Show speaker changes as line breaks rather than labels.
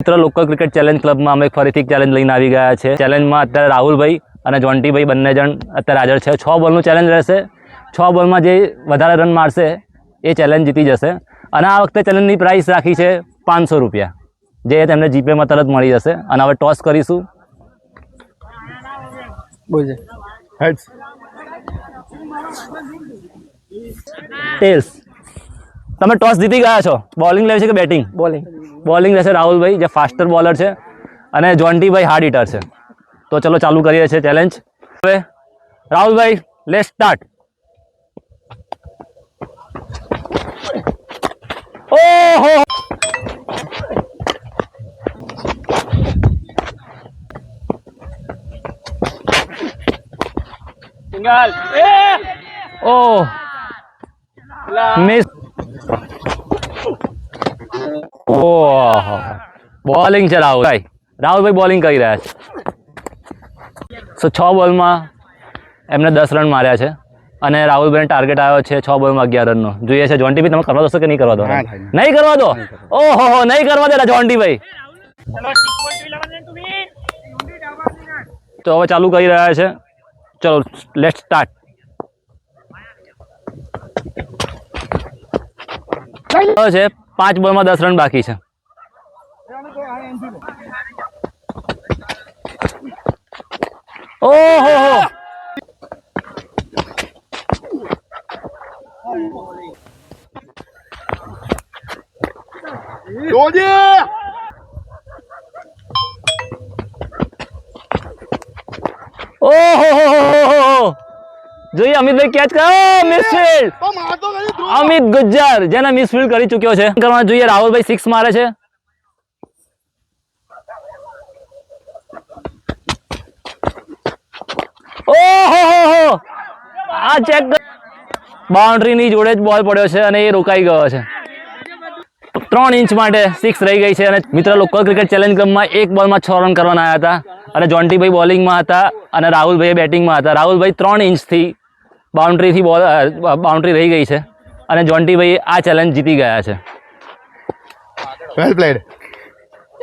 મિત્ર local cricket challenge ક્લબમાં અમે ફરીથી ચેલેન્જ લઈને આવી ગયા છે। ચેલેન્જમાં અત્યારે રાહુલભાઈ અને જોન્ટીભાઈ બંને જણ અત્યારે હાજર છે। 6 બોલનું ચેલેન્જ રહેશે। 6 બોલમાં જે વધારે રન મારશે એ ચેલેન્જ જીતી જશે। અને આ વખતે ચેલેન્જની પ્રાઇસ રાખી છે 500 રૂપિયા, જે તેમને જીપેમાં તરત મળી જશે। અને હવે ટોસ કરીશું।
Heads,
tales. તમે ટોસ જીતી ગયા છો। બોલિંગ લેવી છે કે બેટિંગ? બોલિંગ રહેશે રાહુલભાઈ, જે ફાસ્ટર બોલર છે, અને જોન્ટીભાઈ હાર્ડ હિટર છે। તો ચલો ચાલુ કરીએ છીએ ચેલેન્જ। હવે રાહુલભાઈ, લેટ્સ સ્ટાર્ટ। ઓહો,
સિંગલ,
ઓહ, મિસ। ઓહ, બોલિંગ છે રાહુલભાઈ। રાહુલભાઈ બોલિંગ કરી રહ્યા છે। સો 6 બોલમાં એમને 10 રન માર્યા છે અને રાહુલભાઈને ટાર્ગેટ આવ્યો છે 6 બોલમાં 11 રનનો। જોઈએ છે જોન્ટીભાઈ તમે કરવા દોશો કે નહીં કરવા દો? નહીં કરવા દો। ઓહો, નહીં કરવા દેતા જોન્ટીભાઈ। તો હવે ચાલુ કરી રહ્યા છે। ચલો લેટ્સ સ્ટાર્ટ। છે 5 બોલમાં 10 રન બાકી છે। ઓહો, ઓહો, જોઈએ અમિતભાઈ કેચ કર્યો, મિસફિલ્ડ। અમિત ગુજ્જર જેને મિસફિલ્ડ કરી ચૂક્યો છે। કરવાનું જોઈએ, રાહુલભાઈ 6 મારે છે। ઓહો, આ ચેક, બાઉન્ડ્રીની જોડે જ બોલ પડ્યો છે અને એ રોકાઈ ગયો છે। 3 ઇંચ માટે 6 રહી ગઈ છે। અને મિત્ર લોકલ ક્રિકેટ ચેલેન્જ ક્લબમાં 1 બોલમાં 6 રન કરવાના આવ્યા હતા અને જોન્ટીભાઈ બોલિંગમાં હતા અને રાહુલભાઈ બેટિંગમાં હતા। રાહુલભાઈ 3 ઇંચથી બાઉન્ડ્રી રહી ગઈ છે અને જોન્ટીભાઈ આ ચેલેન્જ જીતી ગયા છે।
વેલ પ્લેડ।